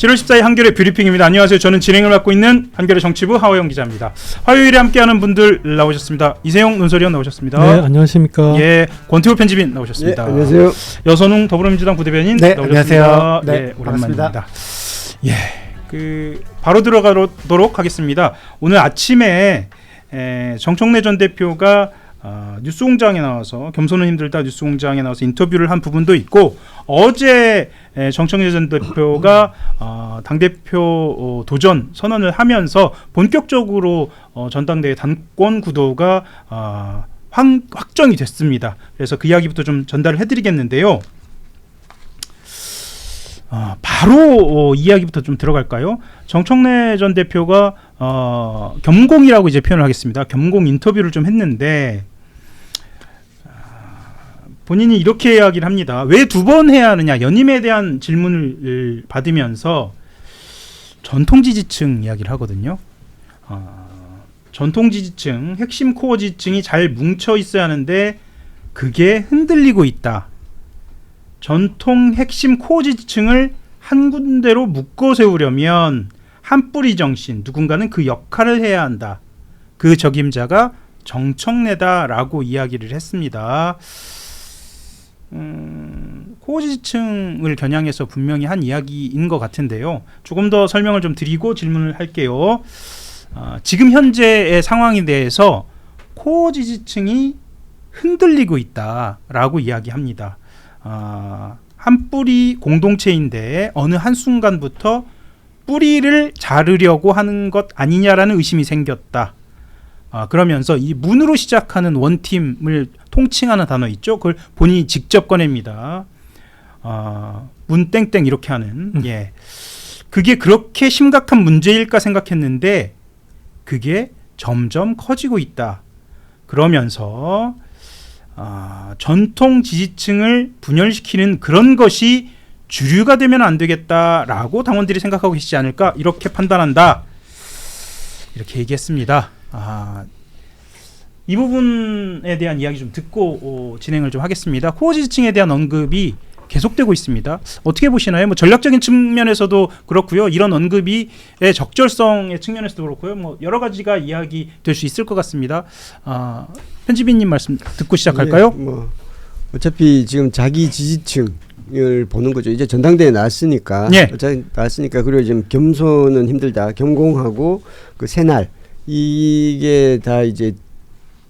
7월 14일 한겨레 뷰리핑입니다. 안녕하세요. 저는 진행을 맡고 있는 한겨레 정치부 하호영 기자입니다. 화요일에 함께하는 분들 나오셨습니다. 이세용 논설위원 나오셨습니다. 네, 안녕하십니까. 예, 권태호 편집인 나오셨습니다. 네, 안녕하세요. 여선웅 더불어민주당 부대변인 네, 나오셨습니다. 안녕하세요. 네, 예, 오랜만입니다. 반갑습니다. 예, 바로 들어가도록 하겠습니다. 오늘 아침에 정청래 전 대표가 뉴스공장에 나와서 겸손은 힘들다 뉴스공장에 나와서 인터뷰를 한 부분도 있고, 어제 정청래 전 대표가 당대표 도전 선언을 하면서 본격적으로 전당대회 당권 구도가 확정이 됐습니다. 그래서 그 이야기부터 좀 전달을 해드리겠는데요. 바로 이야기부터 좀 들어갈까요? 정청래 전 대표가 겸공이라고 이제 표현을 하겠습니다. 겸공 인터뷰를 좀 했는데 본인이 이렇게 이야기를 합니다. 왜 두 번 해야 하느냐? 연임에 대한 질문을 받으면서 전통 지지층 이야기를 하거든요. 전통 지지층, 핵심 코어 지지층이 잘 뭉쳐 있어야 하는데 그게 흔들리고 있다. 전통 핵심 코어 지지층을 한 군데로 묶어 세우려면 한 뿌리 정신, 누군가는 그 역할을 해야 한다. 그 적임자가 정청래다라고 이야기를 했습니다. 코어 지지층을 겨냥해서 분명히 한 이야기인 것 같은데요. 조금 더 설명을 좀 드리고 질문을 할게요. 지금 현재의 상황에 대해서 코어 지지층이 흔들리고 있다라고 이야기합니다. 한 뿌리 공동체인데 어느 한순간부터 뿌리를 자르려고 하는 것 아니냐라는 의심이 생겼다. 그러면서 이 문으로 시작하는 원팀을 통칭하는 단어 있죠? 그걸 본인이 직접 꺼냅니다. 문 땡땡 이렇게 하는. 예. 그게 그렇게 심각한 문제일까 생각했는데 그게 점점 커지고 있다. 그러면서 전통 지지층을 분열시키는 그런 것이 주류가 되면 안 되겠다라고 당원들이 생각하고 계시지 않을까 이렇게 판단한다. 이렇게 얘기했습니다. 이 부분에 대한 이야기 좀 듣고 진행을 좀 하겠습니다. 코어 지지층에 대한 언급이 계속되고 있습니다. 어떻게 보시나요? 뭐 전략적인 측면에서도 그렇고요. 이런 언급이 적절성의 측면에서도 그렇고요. 뭐 여러 가지가 이야기 될 수 있을 것 같습니다. 편집인님 말씀 듣고 시작할까요? 예, 뭐 어차피 지금 자기 지지층을 보는 거죠. 이제 전당대회 나왔으니까. 예. 어차피 나왔으니까. 그리고 지금 겸손은 힘들다. 겸공하고 그 새날 이게 다 이제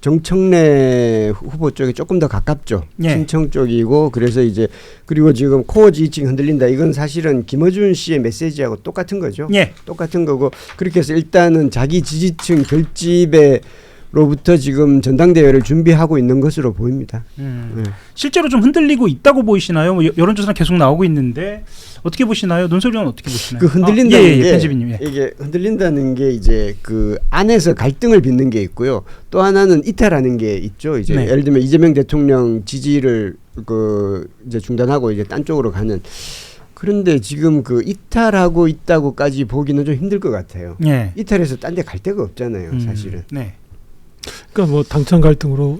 정청래 후보 쪽에 조금 더 가깝죠. 예. 신청 쪽이고. 그래서 이제 그리고 지금 코어 지지층 흔들린다. 이건 사실은 김어준 씨의 메시지하고 똑같은 거죠. 예. 똑같은 거고. 그렇게 해서 일단은 자기 지지층 결집에로부터 지금 전당대회를 준비하고 있는 것으로 보입니다. 네. 실제로 좀 흔들리고 있다고 보이시나요? 뭐 여론조사는 계속 나오고 있는데 어떻게 보시나요? 논설위원 어떻게 보시나요? 그 흔들린다는 게 편집인님. 예. 이게 흔들린다는 게 이제 그 안에서 갈등을 빚는 게 있고요. 또 하나는 이탈하는 게 있죠. 이제 네. 예를 들면 이재명 대통령 지지를 그 이제 중단하고 이제 딴 쪽으로 가는. 그런데 지금 그 이탈하고 있다고까지 보기는 좀 힘들 것 같아요. 예. 이탈해서 딴 데 갈 데가 없잖아요, 사실은. 네. 그러니까 뭐 당청 갈등으로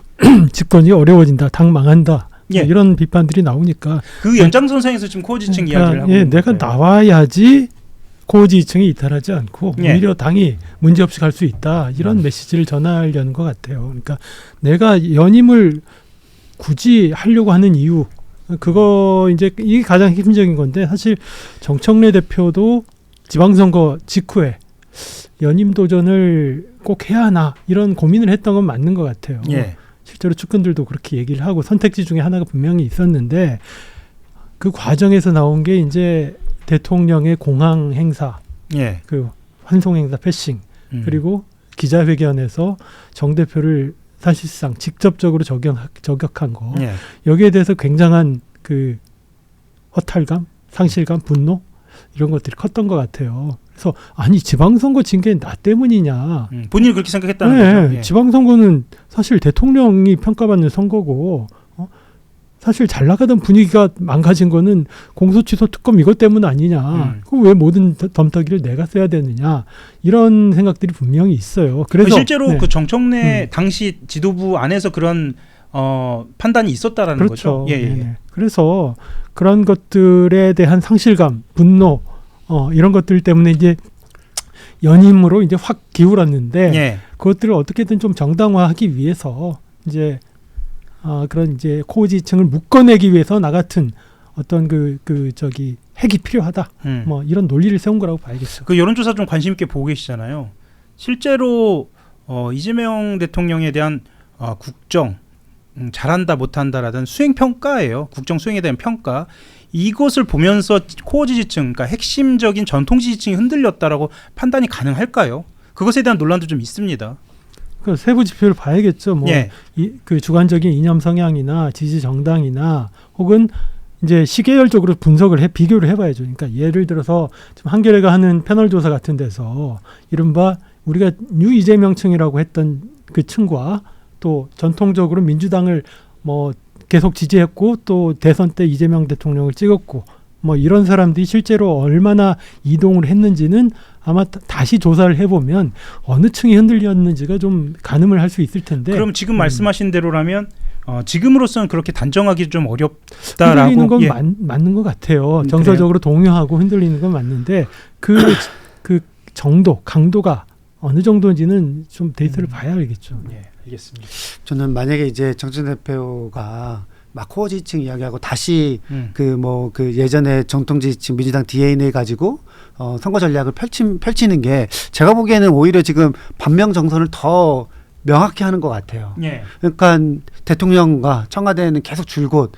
집권이 어려워진다, 당 망한다. 예. 뭐 이런 비판들이 나오니까 그 연장선상에서 지금 코어 지지층 이야기를 하고 있는 내가 거예요. 나와야지 코어 지지층이 이탈하지 않고 예. 오히려 당이 문제없이 갈 수 있다. 이런 메시지를 전하려는 것 같아요. 그러니까 내가 연임을 굳이 하려고 하는 이유, 그거 이제 이게 가장 핵심적인 건데, 사실 정청래 대표도 지방선거 직후에 연임 도전을 꼭 해야 하나 이런 고민을 했던 건 맞는 것 같아요. 예. 실제로 측근들도 그렇게 얘기를 하고 선택지 중에 하나가 분명히 있었는데, 그 과정에서 나온 게 이제 대통령의 공항 행사, 예. 그 환송 행사 패싱, 그리고 기자회견에서 정 대표를 사실상 직접적으로 저격한 거. 예. 여기에 대해서 굉장한 그 허탈감, 상실감, 분노 이런 것들이 컸던 것 같아요. 그래서 아니 지방선거 진 게 나 때문이냐. 본인이 그렇게 생각했다는 네, 거죠. 예. 지방선거는 사실 대통령이 평가받는 선거고, 사실 잘 나가던 분위기가 망가진 거는 공소취소 특검 이것 때문 아니냐. 그럼 왜 모든 덤터기를 내가 써야 되느냐. 이런 생각들이 분명히 있어요. 그래서 실제로 네. 그 정청래 당시 지도부 안에서 그런 판단이 있었다라는 그렇죠. 거죠. 예, 예. 네네. 그래서 그런 것들에 대한 상실감, 분노, 이런 것들 때문에 이제 연임으로 이제 확 기울었는데 예. 그것들을 어떻게든 좀 정당화하기 위해서 이제 그런 이제 코어지층을 묶어내기 위해서 나 같은 어떤 저기 핵이 필요하다. 뭐 이런 논리를 세운 거라고 봐야겠죠. 그 여론조사 좀 관심 있게 보고 계시잖아요. 실제로 이재명 대통령에 대한 국정 잘한다 못한다라는 수행 평가예요. 국정 수행에 대한 평가. 이것을 보면서 코어 지지층, 그러니까 핵심적인 전통 지지층이 흔들렸다라고 판단이 가능할까요? 그것에 대한 논란도 좀 있습니다. 그 세부 지표를 봐야겠죠. 뭐 예. 그 주관적인 이념 성향이나 지지 정당이나 혹은 이제 시계열적으로 분석을 비교를 해봐야죠. 그러니까 예를 들어서 지금 한겨레가 하는 패널 조사 같은 데서 이른바 우리가 뉴 이재명층이라고 했던 그 층과 또 전통적으로 민주당을 뭐 계속 지지했고 또 대선 때 이재명 대통령을 찍었고 뭐 이런 사람들이 실제로 얼마나 이동을 했는지는 아마 다시 조사를 해보면 어느 층이 흔들렸는지가 좀 가늠을 할 수 있을 텐데. 그럼 지금 말씀하신 대로라면 지금으로서는 그렇게 단정하기 좀 어렵다라고. 흔들리는 건 맞는 것 같아요. 정서적으로 동요하고 흔들리는 건 맞는데 그 정도, 강도가 어느 정도인지는 좀 데이터를 봐야 알겠죠. 예, 알겠습니다. 저는 만약에 이제 정천 대표가 막 코어 지지층 이야기하고 다시 그 예전에 정통 지지층 민주당 DNA 가지고 선거 전략을 펼치는 게 제가 보기에는 오히려 지금 반명 정선을 더 명확히 하는 것 같아요. 예. 그러니까 대통령과 청와대는 계속 줄곧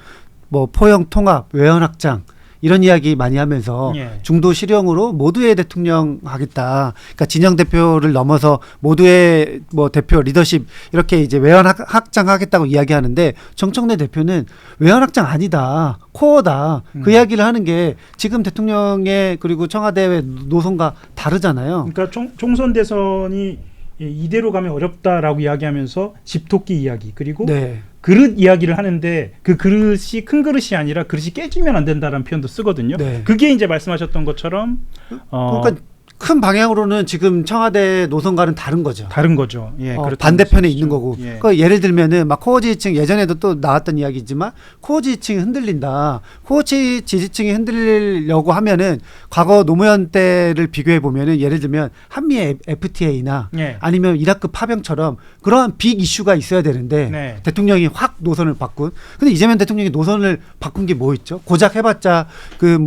뭐 포영 통합, 외연 확장 이런 이야기 많이 하면서 예. 중도 실형으로 모두의 대통령 하겠다. 그러니까 진영 대표를 넘어서 모두의 뭐 대표 리더십 이렇게 이제 외연 확장하겠다고 이야기하는데 정청래 대표는 외연 확장 아니다. 코어다. 그 이야기를 하는 게 지금 대통령의 그리고 청와대의 노선과 다르잖아요. 그러니까 총선 대선이 이대로 가면 어렵다라고 이야기하면서 집토끼 이야기 그리고 네. 그릇 이야기를 하는데 그 그릇이 큰 그릇이 아니라 그릇이 깨지면 안 된다라는 표현도 쓰거든요. 네. 그게 이제 말씀하셨던 것처럼 그러니까 큰 방향으로는 지금 청와대 노선과는 다른 거죠. 다른 거죠. 예, 반대편에 말씀이시죠. 있는 거고. 예. 그러니까 예를 들면은 막 코어 지지층 예전에도 또 나왔던 이야기지만 코어 지지층이 흔들린다. 코어 지지층이 흔들리려고 하면은 과거 노무현 때를 비교해 보면은 예를 들면 한미 FTA나 예. 아니면 이라크 파병처럼 그러한 빅 이슈가 있어야 되는데 네. 대통령이 확 노선을 바꾼. 근데 이재명 대통령이 노선을 바꾼 게 뭐 있죠? 고작 해봤자 그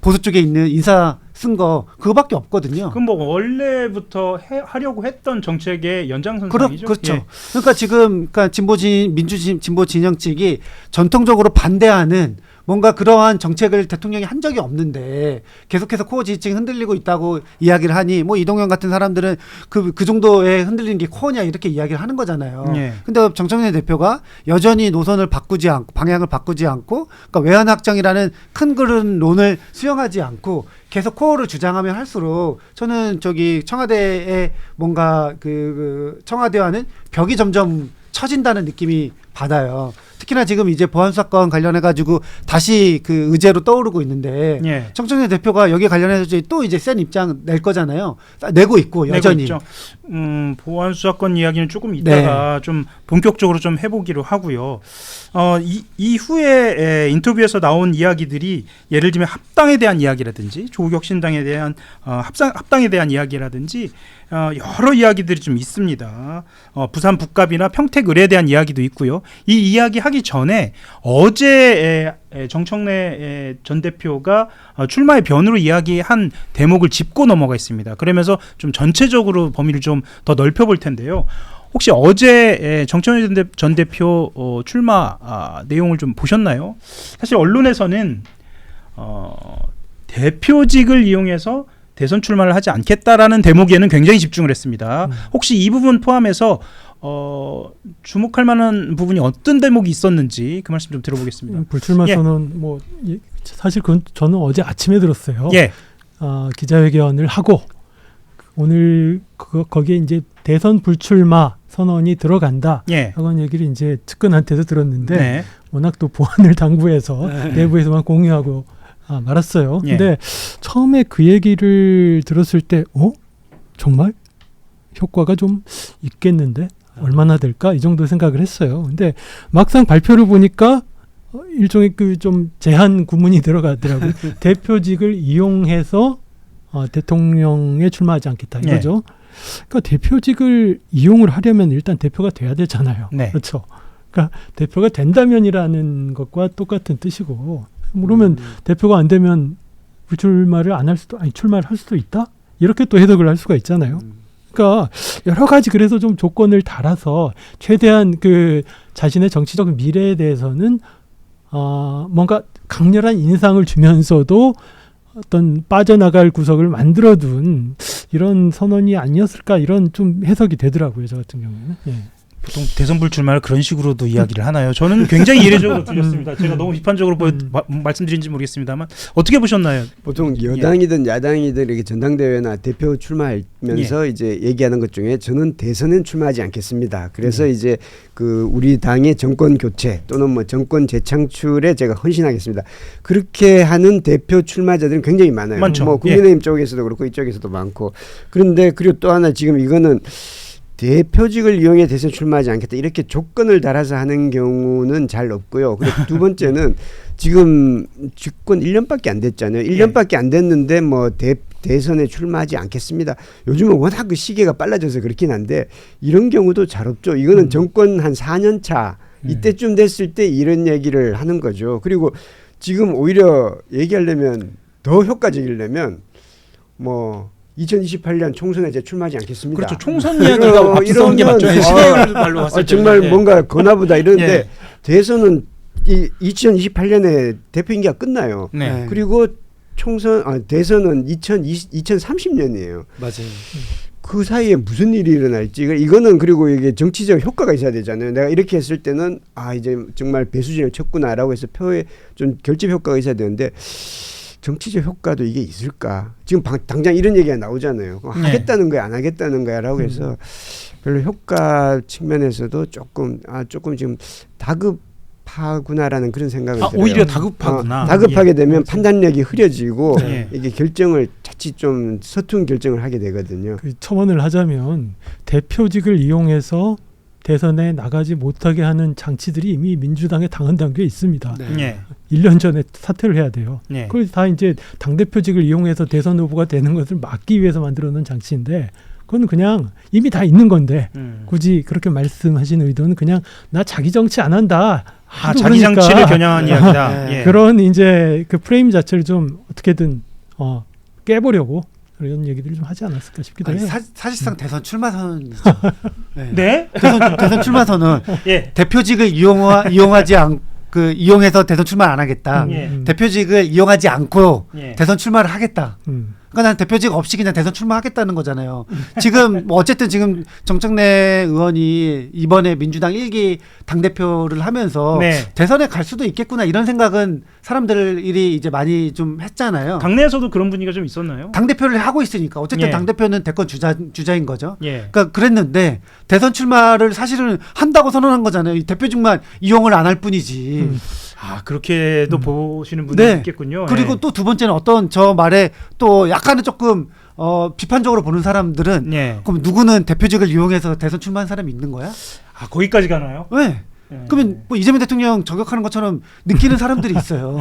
보수 쪽에 있는 인사 쓴 거 그거밖에 없거든요. 그럼 뭐 원래부터 하려고 했던 정책의 연장선상이죠. 그렇죠. 예. 그러니까 지금 진보 진영 측이 전통적으로 반대하는 뭔가 그러한 정책을 대통령이 한 적이 없는데 계속해서 코어 지지층이 흔들리고 있다고 이야기를 하니 뭐 이동영 같은 사람들은 그 정도에 흔들리는 게 코어냐 이렇게 이야기를 하는 거잖아요. 예. 근데 정청래 대표가 여전히 노선을 바꾸지 않고 방향을 바꾸지 않고 그러니까 외환 확장이라는 큰 그릇론을 수용하지 않고 계속 코어를 주장하면 할수록 저는 청와대의 뭔가 청와대와는 벽이 점점 처진다는 느낌이 받아요. 특히나 지금 이제 보안 사건 관련해 가지고 다시 그 의제로 떠오르고 있는데 예. 정청래 대표가 여기에 관련해서 또 이제 센 입장 낼 거잖아요. 내고 있고 여전히. 내고 있죠. 보안 수사권 이야기는 조금 이따가 좀 본격적으로 좀 해보기로 하고요. 이후에 인터뷰에서 나온 이야기들이 예를 들면 합당에 대한 이야기라든지 조국 혁신당에 대한 합당에 대한 이야기라든지 여러 이야기들이 좀 있습니다. 부산 북갑이나 평택 을에 대한 이야기도 있고요. 이 이야기 하기 전에 어제 정청래 전 대표가 출마의 변으로 이야기한 대목을 짚고 넘어가 있습니다. 그러면서 좀 전체적으로 범위를 좀 더 넓혀볼 텐데요. 혹시 어제 정청래 전 대표 출마 내용을 좀 보셨나요? 사실 언론에서는 대표직을 이용해서 대선 출마를 하지 않겠다라는 대목에는 굉장히 집중을 했습니다. 혹시 이 부분 포함해서 주목할 만한 부분이 어떤 대목이 있었는지 그 말씀 좀 들어보겠습니다. 불출마 예. 선언 사실 그건 저는 어제 아침에 들었어요. 예. 기자회견을 하고 오늘 거기에 이제 대선 불출마 선언이 들어간다. 예. 하고 얘기를 이제 측근한테서 들었는데 네. 워낙 또 보안을 당부해서 내부에서만 공유하고 말았어요. 예. 근데 처음에 그 얘기를 들었을 때 정말 효과가 좀 있겠는데 얼마나 될까 이 정도 생각을 했어요. 근데 막상 발표를 보니까 일종의 그 좀 제한 구문이 들어가더라고요. 대표직을 이용해서 대통령에 출마하지 않겠다 이거죠. 그러니까 대표직을 이용을 하려면 일단 대표가 돼야 되잖아요. 네. 그렇죠. 그러니까 대표가 된다면이라는 것과 똑같은 뜻이고, 그러면 대표가 안 되면 불출마를 안 할 수도, 아니 출마를 할 수도 있다? 이렇게 또 해석을 할 수가 있잖아요. 그러니까 여러 가지 그래서 좀 조건을 달아서 최대한 그 자신의 정치적 미래에 대해서는 뭔가 강렬한 인상을 주면서도 어떤 빠져나갈 구석을 만들어둔 이런 선언이 아니었을까, 이런 좀 해석이 되더라고요, 저 같은 경우에는. 예. 보통 대선 불출마를 그런 식으로도 이야기를 하나요? 저는 굉장히 이례적으로 들렸습니다. 제가 너무 비판적으로 말씀드린지 모르겠습니다만 어떻게 보셨나요? 보통 여당이든 야당이든 이렇게 전당대회나 대표 출마하면서 이제 얘기하는 것 중에 저는 대선엔 출마하지 않겠습니다. 그래서 이제 그 우리 당의 정권 교체 또는 뭐 정권 재창출에 제가 헌신하겠습니다. 그렇게 하는 대표 출마자들은 굉장히 많아요. 많죠. 뭐 국민의힘 쪽에서도 그렇고 이쪽에서도 많고. 그런데 그리고 또 하나 지금 이거는 대표직을 이용해 대선 출마하지 않겠다 이렇게 조건을 달아서 하는 경우는 잘 없고요. 그리고 두 번째는 지금 집권 1년밖에 안 됐잖아요. 1년밖에 안 됐는데 뭐 대선에 출마하지 않겠습니다. 요즘은 워낙 그 시계가 빨라져서 그렇긴 한데 이런 경우도 잘 없죠. 이거는 정권 한 4년 차 이때쯤 됐을 때 이런 얘기를 하는 거죠. 그리고 지금 오히려 얘기하려면 더 효과적이려면 뭐 2028년 총선에 제 출마하지 않겠습니다. 그렇죠. 총선 이야기가 앞서는 게 맞죠. 시대를 말로 봤을 때 정말 네. 뭔가 거나보다 이러는데 대선은 2028년에 대표 임기가 끝나요. 네. 그리고 대선은 2030년이에요. 맞아요. 그 사이에 무슨 일이 일어날지 이거는 그리고 이게 정치적 효과가 있어야 되잖아요. 내가 이렇게 했을 때는 이제 정말 배수진을 쳤구나라고 해서 표에 좀 결집 효과가 있어야 되는데 정치적 효과도 이게 있을까? 지금 당장 이런 얘기가 나오잖아요. 하겠다는 거야, 안 하겠다는 거야라고 해서 별로 효과 측면에서도 조금 지금 다급하구나라는 그런 생각을 들어요. 오히려 다급하구나. 다급하게 되면 판단력이 흐려지고 네. 이게 결정을 자칫 좀 서툰 결정을 하게 되거든요. 그 첨언을 하자면 대표직을 이용해서 대선에 나가지 못하게 하는 장치들이 이미 민주당의 당헌 당규에 있습니다. 네. 네. 1년 전에 사퇴를 해야 돼요. 네. 그걸 다 이제 당대표직을 이용해서 대선 후보가 되는 것을 막기 위해서 만들어 놓은 장치인데, 그건 그냥 이미 다 있는 건데 굳이 그렇게 말씀하신 의도는 그냥 나 자기 정치 안 한다. 자기 그러니까 장치를 겨냥한 이야기다. 네. 예. 그런 이제 그 프레임 자체를 좀 어떻게든 깨보려고 그런 얘기들을 좀 하지 않았을까 싶기도 해요. 사실상 대선 출마 선언이죠. 네. 네? 대선 출마 선언. 예. 대표직을 이용해서 대선 출마 안 하겠다. 대표직을 이용하지 않고 예. 대선 출마를 하겠다. 그러니까 난 대표직 없이 그냥 대선 출마하겠다는 거잖아요. 지금 뭐 어쨌든 지금 정청래 의원이 이번에 민주당 1기 당대표를 하면서 네. 대선에 갈 수도 있겠구나 이런 생각은 사람들이 이제 많이 좀 했잖아요. 당내에서도 그런 분위기가 좀 있었나요? 당대표를 하고 있으니까 어쨌든 예. 당대표는 대권 주자인 거죠. 예. 그러니까 그랬는데 대선 출마를 사실은 한다고 선언한 거잖아요. 이 대표직만 이용을 안 할 뿐이지. 그렇게도 보시는 분이 네. 있겠군요. 그리고 예. 또 두 번째는 어떤 저 말에 또 약간은 조금 비판적으로 보는 사람들은 예. 그럼 누구는 대표직을 이용해서 대선 출마한 사람이 있는 거야? 거기까지 가나요? 왜? 예. 그러면 뭐 이재명 대통령 저격하는 것처럼 느끼는 사람들이 있어요.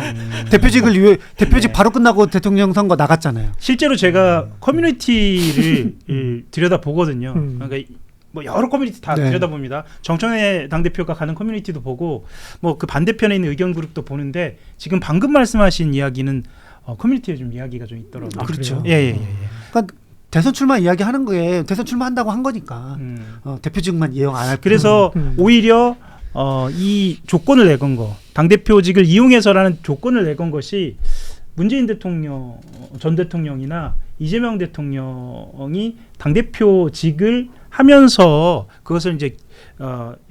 대표직 바로 끝나고 대통령 선거 나갔잖아요. 실제로 제가 커뮤니티를 들여다 보거든요. 그러니까 뭐 여러 커뮤니티 다 네. 들여다봅니다. 정청래 당대표가 가는 커뮤니티도 보고 뭐 그 반대편에 있는 의견 그룹도 보는데 지금 방금 말씀하신 이야기는 커뮤니티에 좀 이야기가 좀 있더라고요. 그렇죠. 예. 그러니까 대선 출마 이야기하는 거에 대선 출마한다고 한 거니까 대표직만 이용 안 할 뿐. 그래서 오히려 이 조건을 내건 거, 당대표직을 이용해서라는 조건을 내건 것이 문재인 대통령 전 대통령이나 이재명 대통령이 당대표직을 하면서 그것을 이제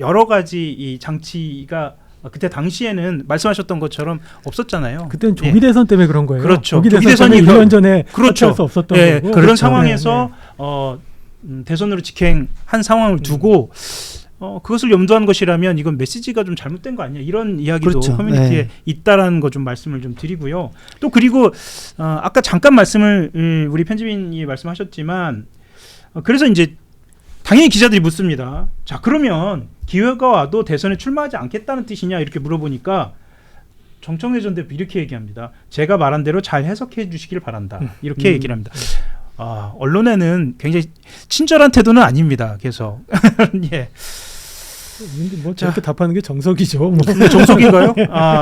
여러 가지 이 장치가 그때 당시에는 말씀하셨던 것처럼 없었잖아요. 그때는 조기 대선 때문에 그런 거예요. 그렇죠. 조기 조기 대선 대선이 때문에 1년 전에 그렇죠. 할 수 없었던 예, 거고. 그런 그렇죠. 상황에서 대선으로 직행한 상황을 두고 그것을 염두한 것이라면 이건 메시지가 좀 잘못된 거 아니야? 이런 이야기도 그렇죠. 커뮤니티에 네. 있다라는 거 좀 말씀을 좀 드리고요. 또 그리고 아까 잠깐 말씀을 우리 편집인이 말씀하셨지만 그래서 이제 당연히 기자들이 묻습니다. 자, 그러면 기회가 와도 대선에 출마하지 않겠다는 뜻이냐 이렇게 물어보니까 정청래 전 대표 이렇게 얘기합니다. 제가 말한 대로 잘 해석해 주시길 바란다. 이렇게 얘기를 합니다. 언론에는 굉장히 친절한 태도는 아닙니다. 계속. 예. 뭐 저렇게 답하는 게 정석이죠. 뭐. 정석인가요?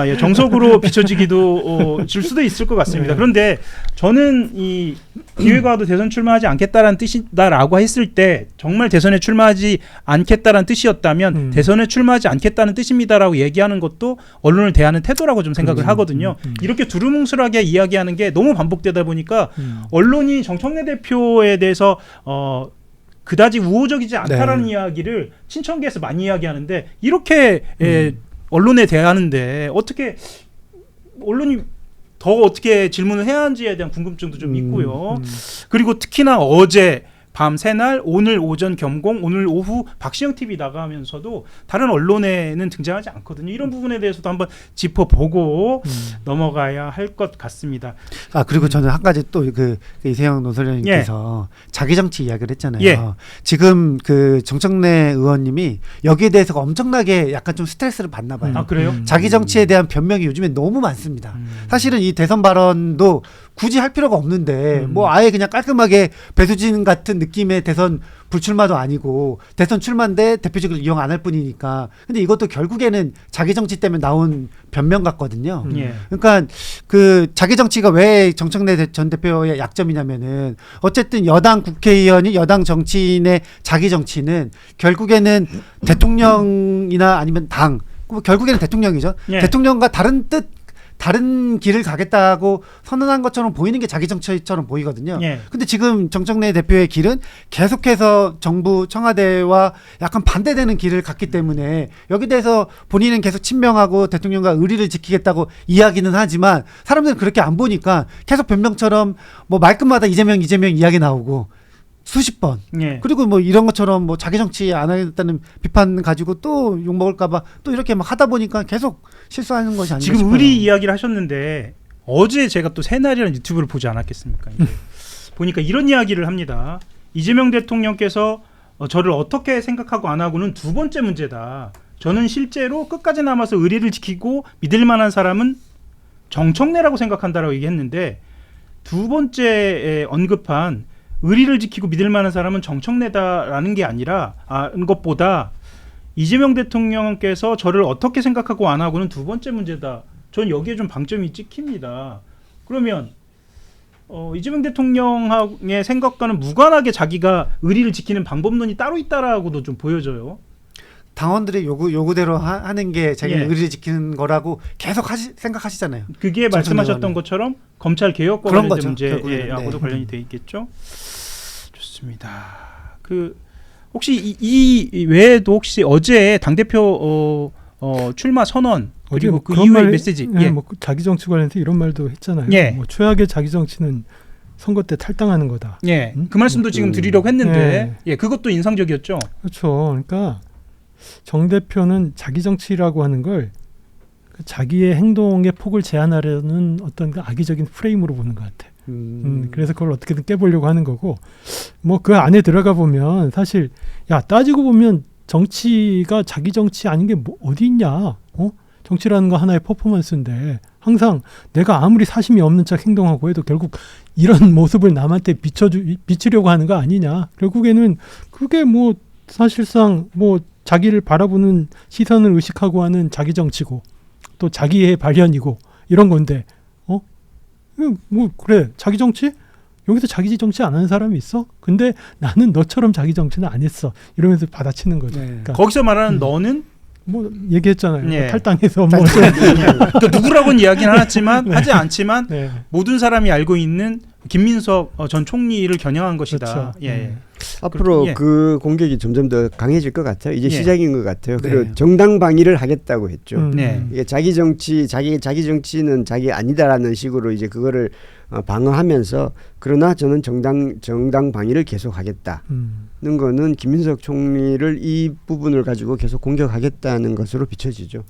예, 정석으로 비춰지기도 줄 수도 있을 것 같습니다. 네. 그런데 저는 이 기회가 와도 대선 출마하지 않겠다라는 뜻이다라고 했을 때 정말 대선에 출마하지 않겠다라는 뜻이었다면 대선에 출마하지 않겠다는 뜻입니다라고 얘기하는 것도 언론을 대하는 태도라고 좀 생각을 하거든요. 이렇게 두루뭉술하게 이야기하는 게 너무 반복되다 보니까 언론이 정청래 대표에 대해서 그다지 우호적이지 않다라는 이야기를 친천계에서 많이 이야기하는데 이렇게 언론에 대하는데 어떻게 언론이 더 어떻게 질문을 해야 하는지에 대한 궁금증도 좀 있고요. 그리고 특히나 어제 밤 새날 오늘 오전 겸공 오늘 오후 박시영 TV 나가면서도 다른 언론에는 등장하지 않거든요. 이런 부분에 대해서도 한번 짚어보고 넘어가야 할 것 같습니다. 그리고 저는 한 가지 또 그 이세영 논설위원님께서 자기 정치 이야기를 했잖아요. 예. 지금 그 정청래 의원님이 여기에 대해서 엄청나게 약간 좀 스트레스를 받나 봐요. 그래요? 자기 정치에 대한 변명이 요즘에 너무 많습니다. 사실은 이 대선 발언도 굳이 할 필요가 없는데 뭐 아예 그냥 깔끔하게 배수진 같은 느낌의 대선 불출마도 아니고 대선 출마인데 대표직을 이용 안 할 뿐이니까. 근데 이것도 결국에는 자기 정치 때문에 나온 변명 같거든요. 그러니까 그 자기 정치가 왜 정청래 전 대표의 약점이냐면은 어쨌든 여당 국회의원이 여당 정치인의 자기 정치는 결국에는 대통령이나 아니면 당, 결국에는 대통령이죠. 대통령과 다른 길을 가겠다고 선언한 것처럼 보이는 게 자기 정치처럼 보이거든요. 근데 지금 정청래 대표의 길은 계속해서 정부 청와대와 약간 반대되는 길을 갔기 때문에 여기 대해서 본인은 계속 친명하고 대통령과 의리를 지키겠다고 이야기는 하지만 사람들은 그렇게 안 보니까 계속 변명처럼 뭐 말끝마다 이재명 이야기 나오고 수십 번. 그리고 뭐 이런 것처럼 뭐 자기 정치 안 하겠다는 비판 가지고 또 욕먹을까봐 또 이렇게 막 하다 보니까 계속 실수하는 것이 아닌가 지금 싶어요. 의리 이야기를 하셨는데 어제 제가 또 새날이라는 유튜브를 보지 않았겠습니까? 보니까 이런 이야기를 합니다. 이재명 대통령께서 저를 어떻게 생각하고 안 하고는 두 번째 문제다. 저는 실제로 끝까지 남아서 의리를 지키고 믿을 만한 사람은 정청래라고 생각한다라고 얘기했는데 두 번째 언급한 의리를 지키고 믿을 만한 사람은 정청래다라는 게 아니라 것보다 이재명 대통령께서 저를 어떻게 생각하고 안 하고는 두 번째 문제다. 전 여기에 좀 방점이 찍힙니다. 그러면 이재명 대통령의 생각과는 무관하게 자기가 의리를 지키는 방법론이 따로 있다라고도 좀 보여져요. 당원들의 요구대로 하는 게 자기가 의리를 지키는 거라고 계속 생각하시잖아요. 그게 말씀하셨던 것처럼 검찰 개혁과 그런 관련된 거죠, 문제하고도 관련이 돼 있겠죠. 좋습니다. 혹시 이 외에도 혹시 어제 당대표 출마 선언 그리고 그 이후의 메시지 뭐 자기 정치 관련해서 이런 말도 했잖아요. 뭐 최악의 자기 정치는 선거 때 탈당하는 거다. 그 말씀도 지금 드리려고 했는데 그것도 인상적이었죠. 그렇죠. 그러니까 정 대표는 자기 정치라고 하는 걸 자기의 행동의 폭을 제한하려는 어떤 그 악의적인 프레임으로 보는 것 같아. 그래서 그걸 어떻게든 깨보려고 하는 거고, 뭐 그 안에 들어가 보면 사실 따지고 보면 정치가 자기 정치 아닌 게 뭐 어디 있냐? 정치라는 거 하나의 퍼포먼스인데 항상 내가 아무리 사심이 없는 척 행동하고 해도 결국 이런 모습을 남한테 비추려고 하는 거 아니냐? 결국에는 그게 뭐 사실상 뭐 자기를 바라보는 시선을 의식하고 하는 자기 정치고 또 자기의 발현이고 이런 건데 뭐 그래 자기 정치? 여기서 자기 정치 안 하는 사람이 있어? 근데 나는 너처럼 자기 정치는 안 했어. 이러면서 받아치는 거죠. 그러니까 거기서 말하는 너는 뭐 얘기했잖아요. 탈당해서 뭐 그 누구라고는 이야기는 하지 않지만 모든 사람이 알고 있는 김민석 전 총리를 겨냥한 것이다. 그렇죠. 앞으로 그 공격이 점점 더 강해질 것 같아요. 이제 시작인 것 같아요. 그리고 정당 방위를 하겠다고 했죠. 이게 자기 정치는 자기 아니다라는 식으로 이제 그거를 방어하면서 그러나 저는 정당 방위를 계속하겠다는 거는 김민석 총리를 이 부분을 가지고 계속 공격하겠다는 것으로 비춰지죠.